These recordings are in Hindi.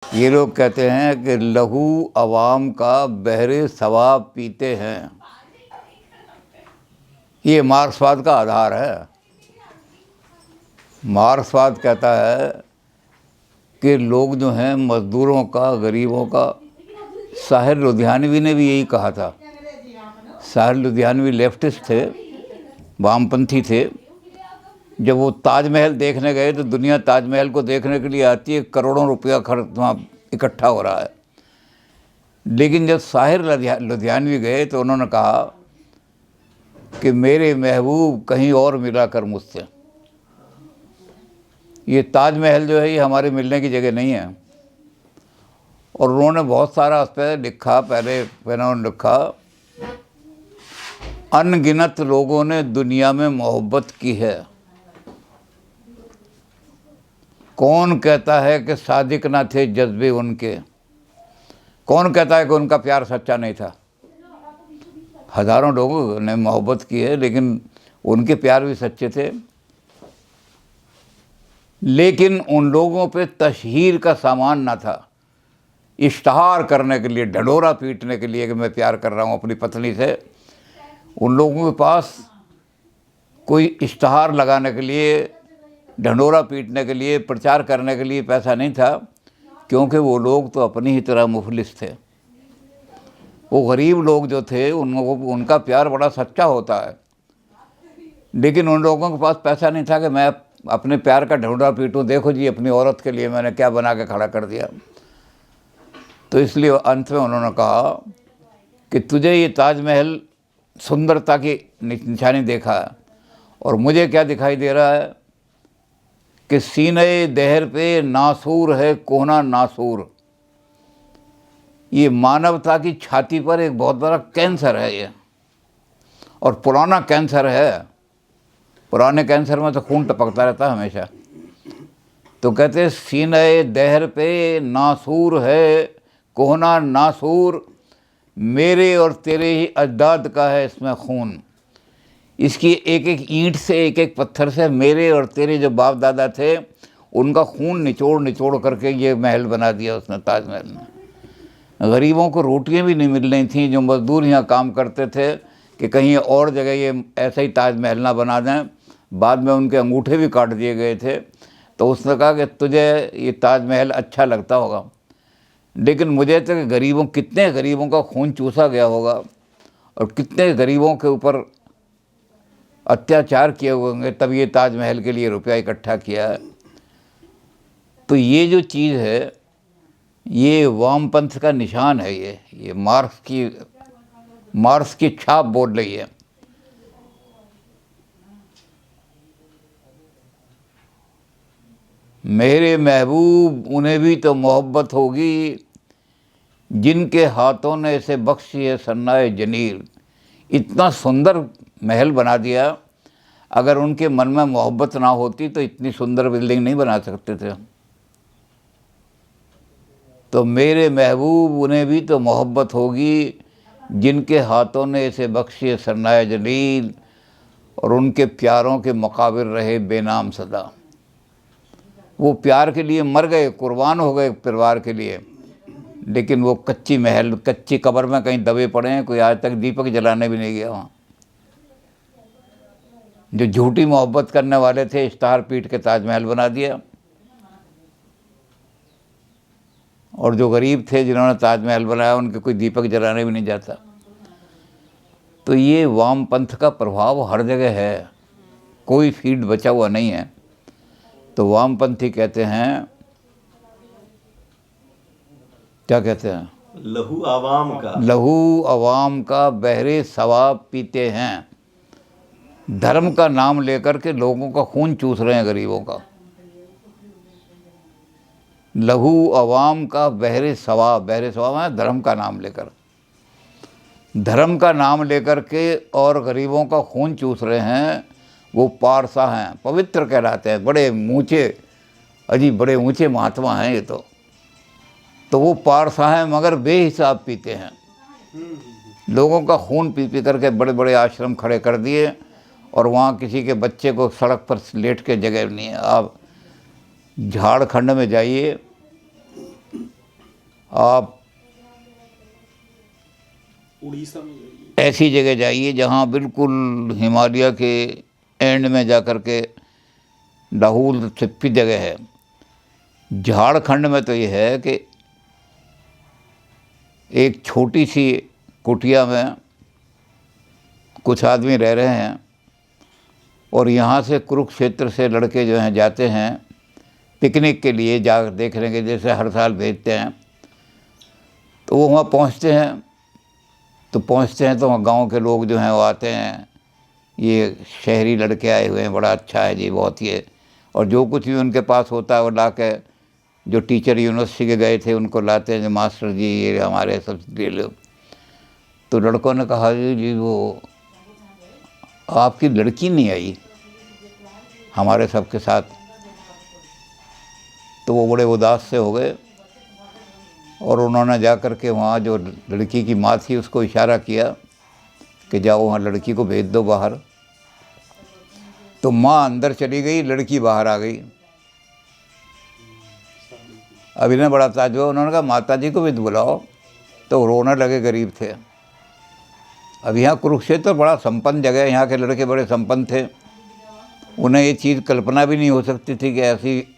ये लोग कहते हैं कि लहू अवाम का बहरे सवाब पीते हैं। ये मार्क्सवाद का आधार है। मार्क्सवाद कहता है कि लोग जो हैं मज़दूरों का, गरीबों का, साहिर लुधियानवी ने भी यही कहा था। साहिर लुधियानवी लेफ्टिस्ट थे, वामपंथी थे। जब वो ताजमहल देखने गए तो दुनिया ताजमहल को देखने के लिए आती है, करोड़ों रुपया खर्च वहाँ इकट्ठा हो रहा है। लेकिन जब साहिर लुधियानवी गए तो उन्होंने कहा कि मेरे महबूब कहीं और मिला कर मुझसे। ये ताजमहल जो है ये हमारे मिलने की जगह नहीं है। और उन्होंने बहुत सारा उस पर लिखा। पहले उन्होंने लिखा, अनगिनत लोगों ने दुनिया में मोहब्बत की है, कौन कहता है कि सादिक ना थे जज्बे उनके। कौन कहता है कि उनका प्यार सच्चा नहीं था। हज़ारों लोगों ने मोहब्बत की है, लेकिन उनके प्यार भी सच्चे थे। लेकिन उन लोगों पे तशहीर का सामान ना था, इश्तहार करने के लिए, ढंढोरा पीटने के लिए कि मैं प्यार कर रहा हूँ अपनी पत्नी से। उन लोगों के पास कोई इश्तहार लगाने के लिए, ढंढोरा पीटने के लिए, प्रचार करने के लिए पैसा नहीं था, क्योंकि वो लोग तो अपनी ही तरह मुफलिस थे। वो गरीब लोग जो थे उनका प्यार बड़ा सच्चा होता है, लेकिन उन लोगों के पास पैसा नहीं था कि मैं अपने प्यार का ढंढोरा पीटूं। देखो जी, अपनी औरत के लिए मैंने क्या बना के खड़ा कर दिया। तो इसलिए अंत में उन्होंने कहा कि तुझे ये ताजमहल सुंदरता की निशानी देखा है, और मुझे क्या दिखाई दे रहा है कि सीने दहर पे नासूर है कोहना नासूर। ये मानवता की छाती पर एक बहुत बड़ा कैंसर है ये, और पुराना कैंसर है। पुराने कैंसर में तो खून टपकता रहता है हमेशा। तो कहते सीने दहर पे नासूर है कोहना नासूर, मेरे और तेरे ही अजदाद का है इसमें खून। इसकी एक एक ईंट से, एक एक पत्थर से मेरे और तेरे जो बाप दादा थे उनका खून निचोड़ निचोड़ करके ये महल बना दिया उसने, ताजमहल ने। गरीबों को रोटियां भी नहीं मिल रही थी, जो मज़दूर यहाँ काम करते थे, कि कहीं और जगह ये ऐसा ही ताजमहल ना बना दें। बाद में उनके अंगूठे भी काट दिए गए थे। तो उसने कहा कि तुझे ये ताजमहल अच्छा लगता होगा, लेकिन मुझे तो गरीबों, कितने गरीबों का खून चूसा गया होगा और कितने गरीबों के ऊपर अत्याचार किए हुए होंगे, तब ये ताजमहल के लिए रुपया इकट्ठा किया है। तो ये जो चीज़ है ये वामपंथ का निशान है। ये मार्क्स की छाप बोल रही है। मेरे महबूब उन्हें भी तो मोहब्बत होगी, जिनके हाथों ने इसे बख्शी है सन्नाए जनील। इतना सुंदर महल बना दिया। अगर उनके मन में मोहब्बत ना होती तो इतनी सुंदर बिल्डिंग नहीं बना सकते थे। तो मेरे महबूब उन्हें भी तो मोहब्बत होगी, जिनके हाथों ने इसे बख्शी है सन्नाए जलील, और उनके प्यारों के मुकाबिल रहे बेनाम सदा। वो प्यार के लिए मर गए, कुर्बान हो गए परिवार के लिए, लेकिन वो कच्ची महल, कच्ची कब्र में कहीं दबे पड़े हैं। कोई आज तक दीपक जलाने भी नहीं गया वहाँ। जो झूठी मोहब्बत करने वाले थे, इश्तहार पीट के ताजमहल बना दिया, और जो गरीब थे जिन्होंने ताजमहल बनाया उनके कोई दीपक जलाने भी नहीं जाता। तो ये वामपंथ का प्रभाव हर जगह है, कोई फील्ड बचा हुआ नहीं है। तो वामपंथी कहते हैं, क्या कहते हैं, लहू अवाम का बहरे सवाब पीते हैं। धर्म का नाम लेकर के लोगों का खून चूस रहे हैं, गरीबों का। लहू अवाम का बहरे सवाब है धर्म का नाम लेकर, धर्म का नाम लेकर के, और गरीबों का खून चूस रहे हैं। वो पारसा हैं, पवित्र कहलाते हैं, बड़े ऊँचे, अजी बड़े ऊँचे महात्मा हैं ये तो वो पारसा हैं, मगर बेहिसाब पीते हैं। लोगों का खून पी पी करके बड़े बड़े आश्रम खड़े कर दिए, और वहाँ किसी के बच्चे को सड़क पर लेट के जगह नहीं है। आप झारखंड में जाइए, आप उड़ीसा में जाइए, ऐसी जगह जाइए जहाँ बिल्कुल हिमालय के एंड में जा कर के लाहौल स्पीति जगह है। झारखंड में तो ये है कि एक छोटी सी कुटिया में कुछ आदमी रह रहे हैं और यहाँ से कुरुक्षेत्र से लड़के जो हैं जाते हैं पिकनिक के लिए, जा देखने के, जैसे हर साल भेजते हैं। तो वो वहाँ पहुँचते हैं तो वहाँ गांव के लोग जो हैं वो आते हैं, ये शहरी लड़के आए हुए हैं, बड़ा अच्छा है जी, बहुत ही है। और जो कुछ भी उनके पास होता है वो ला के, जो टीचर यूनिवर्सिटी के गए थे उनको लाते हैं, मास्टर जी ये हमारे सब ले लो। तो लड़कों ने कहा जी वो आपकी लड़की नहीं आई हमारे सबके साथ। तो वो बड़े उदास से हो गए और उन्होंने जा कर के वहाँ जो लड़की की माँ थी उसको इशारा किया कि जाओ वहाँ लड़की को भेज दो बाहर। तो माँ अंदर चली गई, लड़की बाहर आ गई। अब इन्हें बड़ा ताज्जुब, उन्होंने कहा माता जी को भी बुलाओ। तो रोने लगे, गरीब थे। अब यहाँ कुरुक्षेत्र बड़ा संपन्न जगह है, यहाँ के लड़के बड़े संपन्न थे, उन्हें ये चीज़ कल्पना भी नहीं हो सकती थी कि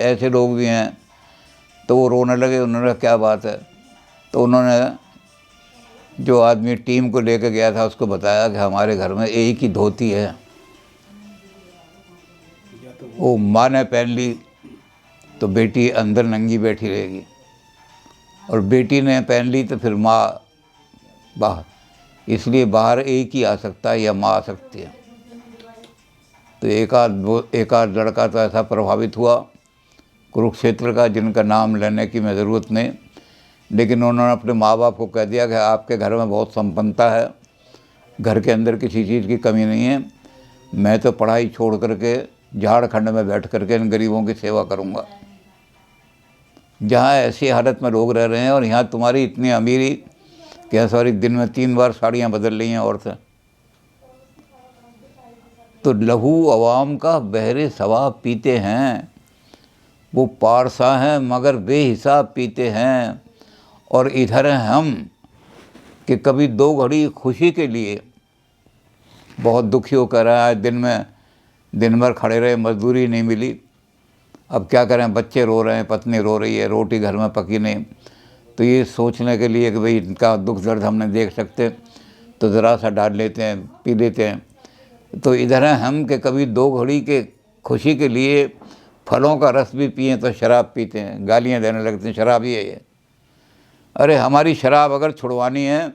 ऐसे लोग भी हैं। तो वो रोने लगे, उन्होंने कहा क्या बात है। तो उन्होंने जो आदमी टीम को लेकर गया था उसको बताया कि हमारे घर में एक ही धोती है, वो माँ ने पहन ली तो बेटी अंदर नंगी बैठी रहेगी, और बेटी ने पहन ली तो फिर माँ बाहर, इसलिए बाहर एक ही आ सकता है या माँ आ सकती है। तो एक आध लड़का तो ऐसा प्रभावित हुआ कुरुक्षेत्र का, जिनका नाम लेने की मैं ज़रूरत नहीं, लेकिन उन्होंने अपने माँ बाप को कह दिया कि आपके घर में बहुत संपन्नता है, घर के अंदर किसी चीज़ की कमी नहीं है, मैं तो पढ़ाई छोड़ करके झारखंड में बैठ करके इन गरीबों की सेवा करूँगा। जहाँ ऐसी हालत में लोग रह रहे हैं और यहाँ तुम्हारी इतनी अमीरी कि सॉरी दिन में 3 बार साड़ियाँ बदल रही हैं औरतें। तो लहू अवाम का बहरे सवाब पीते हैं, वो पारसा हैं मगर बेहिसाब पीते हैं। और इधर हैं हम कि कभी 2 घड़ी खुशी के लिए बहुत दुखी होकर आए, दिन भर खड़े रहे, मजदूरी नहीं मिली, अब क्या करें, बच्चे रो रहे हैं, पत्नी रो रही है, रोटी घर में पकी नहीं। तो ये सोचने के लिए कि भाई इनका दुख दर्द हम नहीं देख सकते तो ज़रा सा डाल लेते हैं, पी लेते हैं। तो इधर हैं हम कि कभी 2 घड़ी के खुशी के लिए फलों का रस भी पिएँ तो शराब पीते हैं, गालियाँ देने लगते हैं, शराब ही है ये। अरे हमारी शराब अगर छुड़वानी है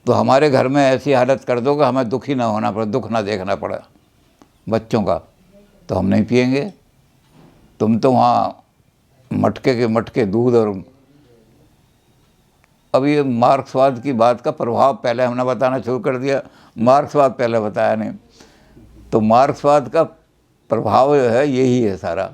तो हमारे घर में ऐसी हालत कर दो कि हमें दुखी ना होना पड़े, दुख ना देखना पड़े बच्चों का, तो हम नहीं पिएंगे। तुम तो वहाँ मटके के मटके दूध। और अब ये मार्क्सवाद की बात का प्रभाव पहले हमने बताना शुरू कर दिया, मार्क्सवाद पहले बताया नहीं। तो मार्क्सवाद का प्रभाव जो है यही है सारा।